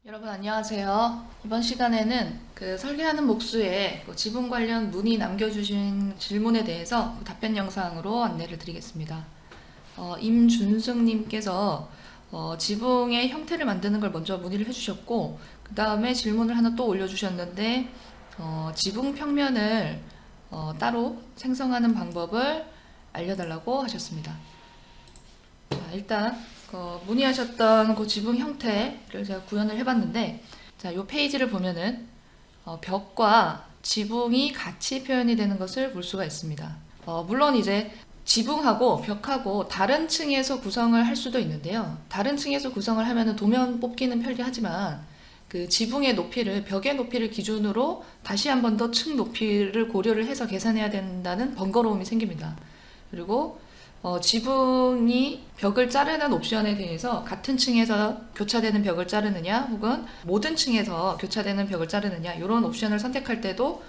여러분 안녕하세요. 이번 시간에는 설계하는 목수에 지붕 관련 문의 남겨주신 질문에 대해서 답변 영상으로 안내를 드리겠습니다. 임준승님께서 지붕의 형태를 만드는 걸 먼저 문의를 해주셨고, 그 다음에 질문을 하나 또 올려주셨는데, 지붕 평면을 따로 생성하는 방법을 알려달라고 하셨습니다. 자, 일단 문의하셨던 그 지붕 형태를 제가 구현을 해봤는데, 자, 이 페이지를 보면은 벽과 지붕이 같이 표현이 되는 것을 볼 수가 있습니다. 물론 이제 지붕하고 벽하고 다른 층에서 구성을 할 수도 있는데요. 다른 층에서 구성을 하면은 도면 뽑기는 편리하지만 그 지붕의 높이를, 벽의 높이를 기준으로 다시 한 번 더 층 높이를 고려를 해서 계산해야 된다는 번거로움이 생깁니다. 그리고 지붕이 벽을 자르는 옵션에 대해서 같은 층에서 교차되는 벽을 자르느냐 혹은 모든 층에서 교차되는 벽을 자르느냐, 이런 옵션을 선택할 때도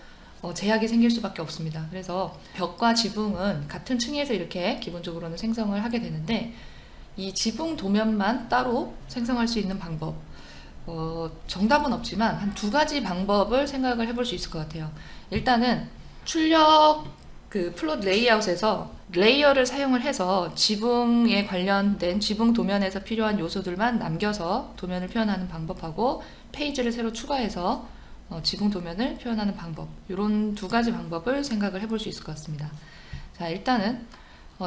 제약이 생길 수밖에 없습니다. 그래서 벽과 지붕은 같은 층에서 이렇게 기본적으로는 생성을 하게 되는데, 이 지붕 도면만 따로 생성할 수 있는 방법, 정답은 없지만 한 두 가지 방법을 생각을 해볼 수 있을 것 같아요. 일단은 출력 플롯 레이아웃에서 레이어를 사용을 해서 지붕에 관련된 지붕 도면에서 필요한 요소들만 남겨서 도면을 표현하는 방법하고, 페이지를 새로 추가해서 지붕 도면을 표현하는 방법, 이런 두 가지 방법을 생각을 해볼 수 있을 것 같습니다. 자, 일단은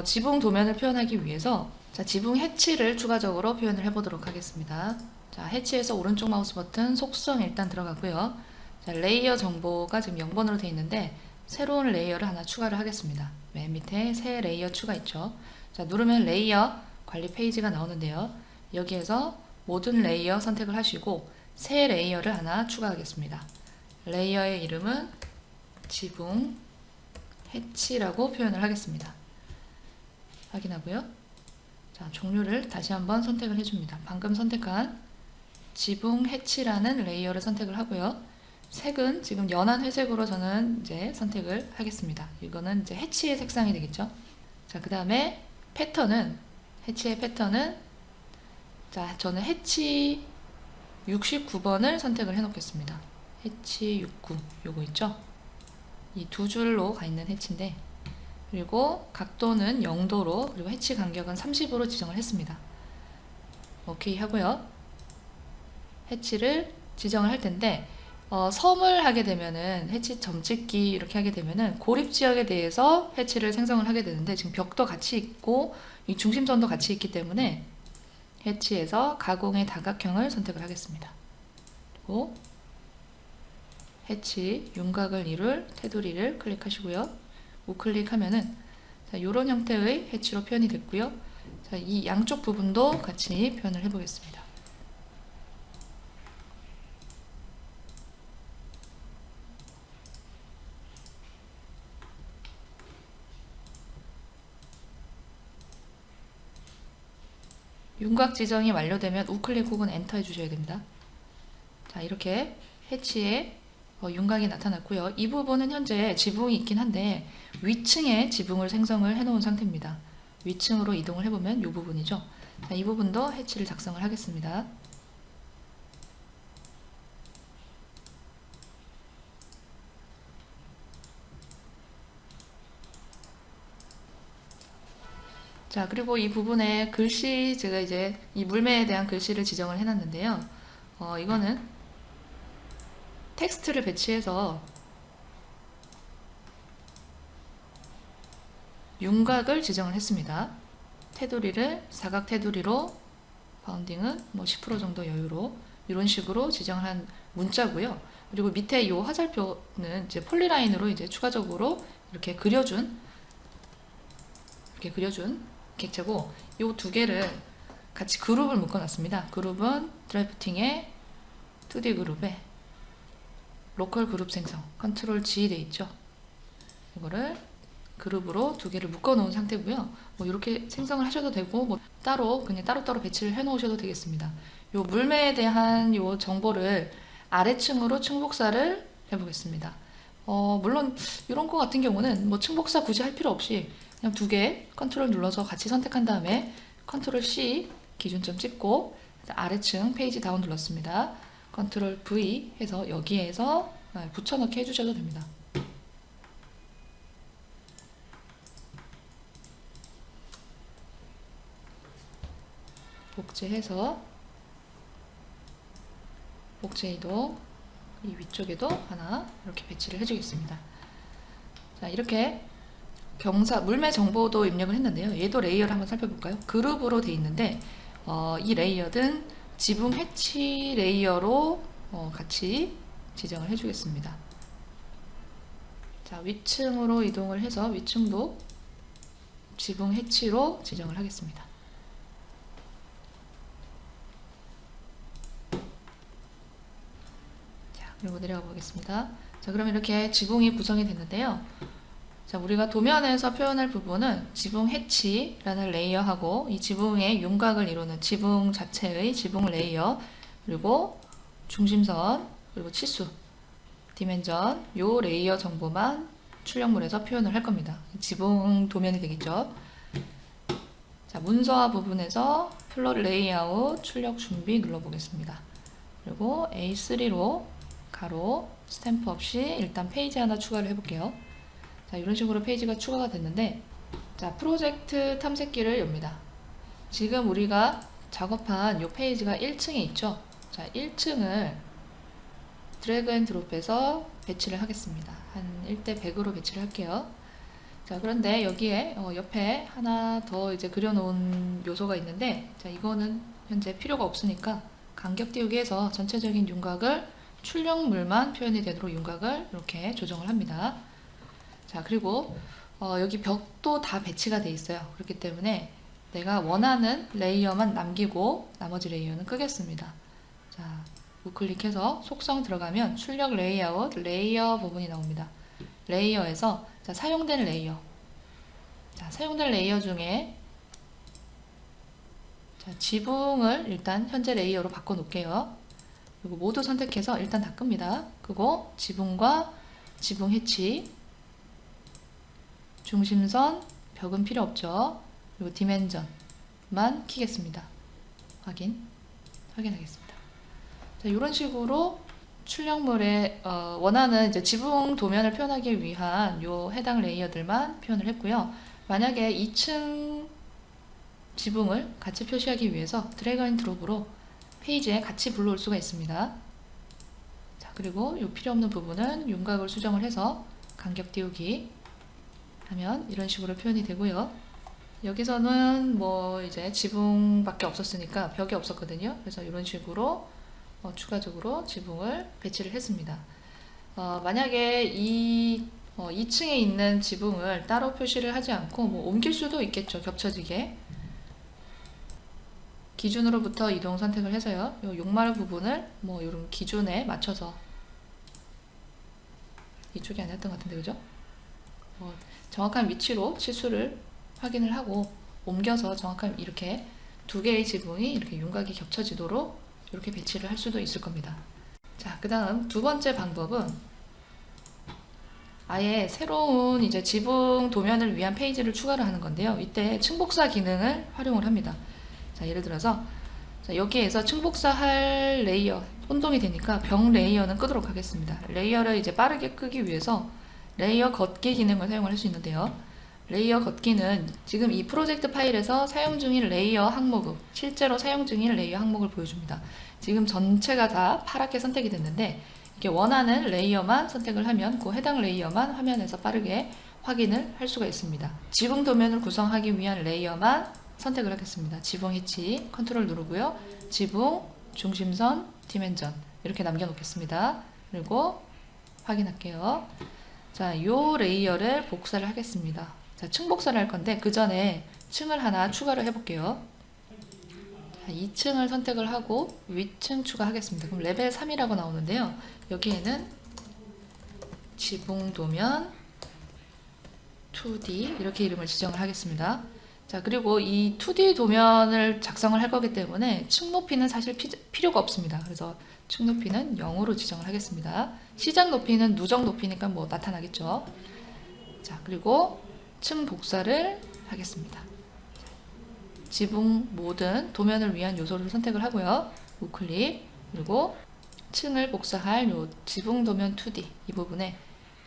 지붕 도면을 표현하기 위해서 지붕 해치를 추가적으로 표현을 해보도록 하겠습니다. 자, 해치에서 오른쪽 마우스 버튼 속성 일단 들어가고요. 자, 레이어 정보가 지금 0번으로 되어 있는데 새로운 레이어를 하나 추가를 하겠습니다. 맨 밑에 새 레이어 추가 있죠. 자, 누르면 레이어 관리 페이지가 나오는데요. 여기에서 모든 레이어 선택을 하시고 새 레이어를 하나 추가하겠습니다. 레이어의 이름은 지붕 해치라고 표현을 하겠습니다. 확인하고요. 자, 종류를 다시 한번 선택을 해줍니다. 방금 선택한 지붕 해치라는 레이어를 선택을 하고요. 색은 지금 연한 회색으로 저는 이제 선택을 하겠습니다. 이거는 이제 해치의 색상이 되겠죠. 자, 그 다음에 패턴은, 해치의 패턴은, 자, 저는 해치 69번을 선택을 해 놓겠습니다. 해치 69, 요거 있죠? 이 두 줄로 가 있는 해치인데, 그리고 각도는 0도로, 그리고 해치 간격은 30으로 지정을 했습니다. 오케이 하고요. 해치를 지정을 할 텐데, 섬을 하게 되면은 해치 점찍기 이렇게 하게 되면은 고립 지역에 대해서 해치를 생성을 하게 되는데, 지금 벽도 같이 있고 이 중심선도 같이 있기 때문에 해치에서 가공의 다각형을 선택을 하겠습니다. 그리고 해치 윤곽을 이룰 테두리를 클릭하시고요. 우클릭하면은 자, 이런 형태의 해치로 표현이 됐고요. 자, 이 양쪽 부분도 같이 표현을 해보겠습니다. 윤곽 지정이 완료되면 우클릭 혹은 엔터 해주셔야 됩니다. 자, 이렇게 해치에 윤곽이 나타났고요. 이 부분은 현재 지붕이 있긴 한데 위층에 지붕을 생성을 해놓은 상태입니다. 위층으로 이동을 해보면 이 부분이죠. 자, 이 부분도 해치를 작성을 하겠습니다. 자, 그리고 이 부분에 글씨, 제가 이제 이 물매에 대한 글씨를 지정을 해놨는데요. 이거는 텍스트를 배치해서 윤곽을 지정을 했습니다. 테두리를 사각 테두리로, 바운딩은 뭐 10% 정도 여유로, 이런 식으로 지정을 한 문자고요. 그리고 밑에 이 화살표는 이제 폴리라인으로 이제 추가적으로 이렇게 그려준 객체고, 이 두 개를 같이 그룹을 묶어놨습니다. 그룹은 드래프팅에 2D 그룹에 로컬 그룹 생성, 컨트롤 G 돼 있죠. 이거를 그룹으로 두 개를 묶어 놓은 상태고요. 뭐 이렇게 생성을 하셔도 되고, 뭐 따로 그냥 따로따로 배치를 해 놓으셔도 되겠습니다. 요 물매에 대한 요 정보를 아래층으로 층복사를 해보겠습니다. 물론 이런 거 같은 경우는 뭐 층복사 굳이 할 필요 없이 그냥 두 개 컨트롤 눌러서 같이 선택한 다음에 컨트롤 C 기준점 찍고 아래층 페이지 다운 눌렀습니다. 컨트롤 V 해서 여기에서 붙여넣기 해주셔도 됩니다. 복제해서 복제 이동, 이 위쪽에도 하나 이렇게 배치를 해주겠습니다. 자, 이렇게 경사 물매 정보도 입력을 했는데요. 얘도 레이어를 한번 살펴볼까요? 그룹으로 되어 있는데 이 레이어는 지붕 해치 레이어로 같이 지정을 해주겠습니다. 자, 위층으로 이동을 해서 위층도 지붕 해치로 지정을 하겠습니다. 자, 그리고 내려가 보겠습니다. 자, 그럼 이렇게 지붕이 구성이 됐는데요. 자, 우리가 도면에서 표현할 부분은 지붕 해치라는 레이어하고 이 지붕의 윤곽을 이루는 지붕 자체의 지붕 레이어, 그리고 중심선, 그리고 치수, 디멘전, 요 레이어 정보만 출력물에서 표현을 할 겁니다. 지붕 도면이 되겠죠. 자, 문서화 부분에서 플로 레이아웃 출력 준비 눌러보겠습니다. 그리고 A3로 가로 스탬프 없이 일단 페이지 하나 추가를 해볼게요. 자, 이런 식으로 페이지가 추가가 됐는데, 자, 프로젝트 탐색기를 엽니다. 지금 우리가 작업한 이 페이지가 1층에 있죠. 자, 1층을 드래그 앤 드롭해서 배치를 하겠습니다. 한 1:100으로 배치를 할게요. 자, 그런데 여기에 옆에 하나 더 이제 그려놓은 요소가 있는데, 자, 이거는 현재 필요가 없으니까 간격 띄우기 해서 전체적인 윤곽을 출력물만 표현이 되도록 윤곽을 이렇게 조정을 합니다. 자, 그리고 여기 벽도 다 배치가 돼 있어요. 그렇기 때문에 내가 원하는 레이어만 남기고 나머지 레이어는 끄겠습니다. 자, 우클릭해서 속성 들어가면 출력 레이아웃 레이어 부분이 나옵니다. 레이어에서 자, 사용된 레이어, 자, 사용된 레이어 중에 자, 지붕을 일단 현재 레이어로 바꿔 놓을게요. 그리고 모두 선택해서 일단 다 끕니다. 끄고 지붕과 지붕 해치, 중심선, 벽은 필요 없죠. 그리고 디멘전만 키겠습니다. 확인하겠습니다. 자, 이런 식으로 출력물에 원하는 이제 지붕 도면을 표현하기 위한 요 해당 레이어들만 표현을 했고요. 만약에 2층 지붕을 같이 표시하기 위해서 드래그 앤 드롭으로 페이지에 같이 불러올 수가 있습니다. 자, 그리고 요 필요 없는 부분은 윤곽을 수정을 해서 간격 띄우기 하면 이런 식으로 표현이 되고요. 여기서는 뭐 이제 지붕밖에 없었으니까 벽이 없었거든요. 그래서 이런 식으로 추가적으로 지붕을 배치를 했습니다. 만약에 이 2층에 있는 지붕을 따로 표시를 하지 않고 뭐 옮길 수도 있겠죠. 겹쳐지게. 기준으로부터 이동 선택을 해서요. 요 용말 부분을 뭐 이런 기준에 맞춰서 이쪽이 아니었던 것 같은데, 그죠? 정확한 위치로 치수를 확인을 하고 옮겨서 정확한 이렇게 두 개의 지붕이 이렇게 윤곽이 겹쳐지도록 이렇게 배치를 할 수도 있을 겁니다. 자, 그 다음 두 번째 방법은 아예 새로운 이제 지붕 도면을 위한 페이지를 추가를 하는 건데요. 이때 층복사 기능을 활용을 합니다. 자, 예를 들어서 자, 여기에서 층복사 할 레이어 혼동이 되니까 벽 레이어는 끄도록 하겠습니다. 레이어를 이제 빠르게 끄기 위해서 레이어 걷기 기능을 사용을 할 수 있는데요. 레이어 걷기는 지금 이 프로젝트 파일에서 사용 중인 레이어 항목을 실제로 사용 중인 레이어 항목을 보여줍니다. 지금 전체가 다 파랗게 선택이 됐는데 이렇게 원하는 레이어만 선택을 하면 그 해당 레이어만 화면에서 빠르게 확인을 할 수가 있습니다. 지붕 도면을 구성하기 위한 레이어만 선택을 하겠습니다. 지붕 해치 컨트롤 누르고요. 지붕, 중심선, 디멘전 이렇게 남겨놓겠습니다. 그리고 확인할게요. 자, 요 레이어를 복사를 하겠습니다. 자, 층 복사를 할 건데 그 전에 층을 하나 추가를 해볼게요. 자, 2층을 선택을 하고 위층 추가하겠습니다. 그럼 레벨 3이라고 나오는데요. 여기에는 지붕 도면 2D 이렇게 이름을 지정을 하겠습니다. 자, 그리고 이 2D 도면을 작성을 할 거기 때문에 층 높이는 사실 필요가 없습니다. 그래서 층 높이는 0으로 지정을 하겠습니다. 시작 높이는 누적 높이니까 뭐 나타나겠죠. 자, 그리고 층 복사를 하겠습니다. 지붕 모든 도면을 위한 요소를 선택을 하고요. 우클릭, 그리고 층을 복사할 요 지붕 도면 2D 이 부분에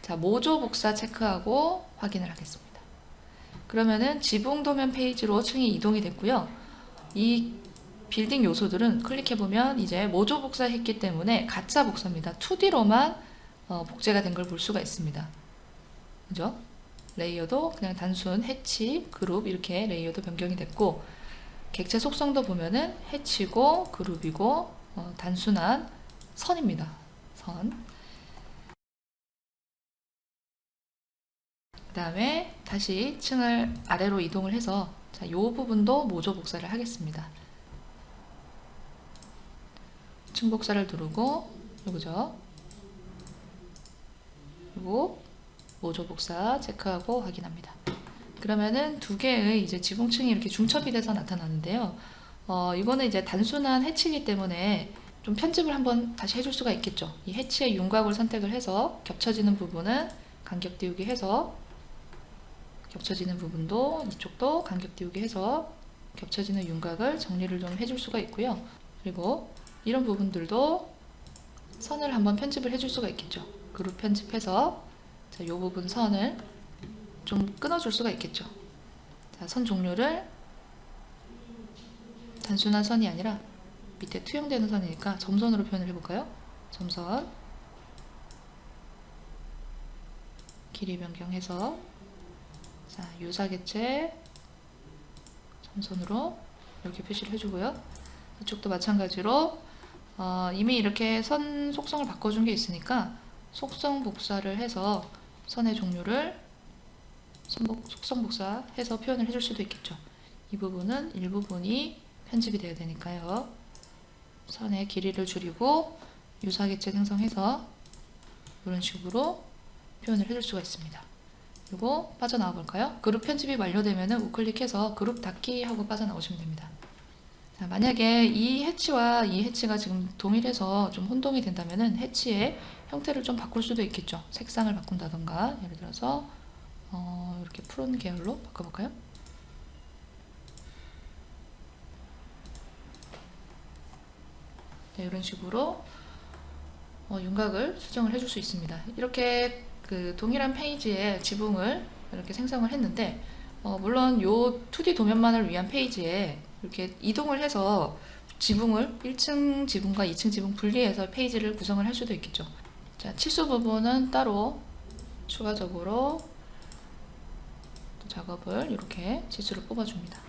자, 모조 복사 체크하고 확인을 하겠습니다. 그러면은 지붕 도면 페이지로 층이 이동이 됐고요. 이 빌딩 요소들은 클릭해보면 이제 모조 복사했기 때문에 가짜 복사입니다. 2D로만 복제가 된 걸 볼 수가 있습니다. 그죠? 레이어도 그냥 단순 해치, 그룹 이렇게 레이어도 변경이 됐고, 객체 속성도 보면은 해치고 그룹이고 단순한 선입니다. 선. 그 다음에 다시 층을 아래로 이동을 해서 자, 이 부분도 모조 복사를 하겠습니다. 층 복사를 누르고 요거죠. 그리고 모조 복사 체크하고 확인합니다. 그러면은 두 개의 이제 지붕층이 이렇게 중첩이 돼서 나타나는데요. 이거는 이제 단순한 해치이기 때문에 좀 편집을 한번 다시 해줄 수가 있겠죠. 이 해치의 윤곽을 선택을 해서 겹쳐지는 부분은 간격 띄우기 해서 겹쳐지는 부분도 이쪽도 간격 띄우기 해서 겹쳐지는 윤곽을 정리를 좀 해줄 수가 있고요. 그리고 이런 부분들도 선을 한번 편집을 해줄 수가 있겠죠. 그룹 편집해서 자, 이 부분 선을 좀 끊어줄 수가 있겠죠. 자, 선 종류를 단순한 선이 아니라 밑에 투영되는 선이니까 점선으로 표현을 해볼까요? 점선 길이 변경해서 자, 유사개체 점선으로 이렇게 표시를 해주고요. 이쪽도 마찬가지로 이미 이렇게 선 속성을 바꿔준 게 있으니까 속성 복사를 해서 선의 종류를 속성 복사해서 표현을 해줄 수도 있겠죠. 이 부분은 일부분이 편집이 돼야 되니까요. 선의 길이를 줄이고 유사개체 생성해서 이런 식으로 표현을 해줄 수가 있습니다. 그리고 빠져나와 볼까요? 그룹 편집이 완료되면 우클릭해서 그룹 닫기 하고 빠져나오시면 됩니다. 자, 만약에 이 해치와 이 해치가 지금 동일해서 좀 혼동이 된다면 해치의 형태를 좀 바꿀 수도 있겠죠. 색상을 바꾼다던가 예를 들어서 이렇게 푸른 계열로 바꿔볼까요? 네, 이런 식으로 윤곽을 수정을 해줄 수 있습니다. 이렇게 그 동일한 페이지에 지붕을 이렇게 생성을 했는데 물론 요 2D 도면만을 위한 페이지에 이렇게 이동을 해서 지붕을 1층 지붕과 2층 지붕 분리해서 페이지를 구성을 할 수도 있겠죠. 자, 치수 부분은 따로 추가적으로 작업을 이렇게 치수를 뽑아줍니다.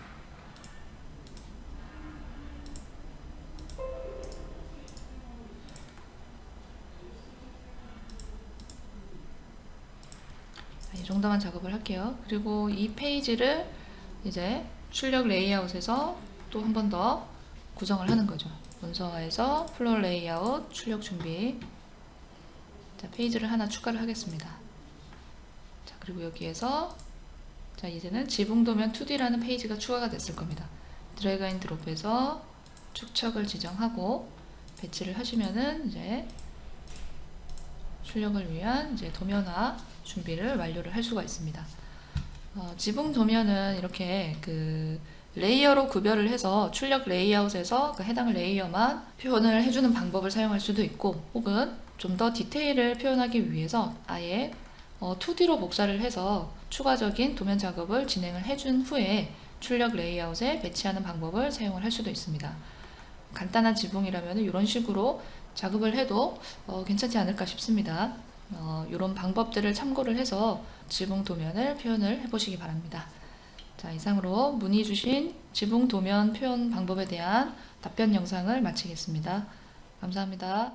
이 정도만 작업을 할게요. 그리고 이 페이지를 이제 출력 레이아웃에서 또 한 번 더 구성을 하는 거죠. 문서화에서 플로어 레이아웃 출력 준비. 자, 페이지를 하나 추가를 하겠습니다. 자, 그리고 여기에서 자, 이제는 지붕 도면 2D라는 페이지가 추가가 됐을 겁니다. 드래그 앤 드롭해서 축척을 지정하고 배치를 하시면은 이제 출력을 위한 이제 도면화 준비를 완료를 할 수가 있습니다. 지붕 도면은 이렇게 그 레이어로 구별을 해서 출력 레이아웃에서 그 해당 레이어만 표현을 해주는 방법을 사용할 수도 있고, 혹은 좀 더 디테일을 표현하기 위해서 아예 2D로 복사를 해서 추가적인 도면 작업을 진행을 해준 후에 출력 레이아웃에 배치하는 방법을 사용을 할 수도 있습니다. 간단한 지붕이라면 이런 식으로 작업을 해도 괜찮지 않을까 싶습니다. 이런 방법들을 참고를 해서 지붕 도면을 표현을 해보시기 바랍니다. 자, 이상으로 문의 주신 지붕 도면 표현 방법에 대한 답변 영상을 마치겠습니다. 감사합니다.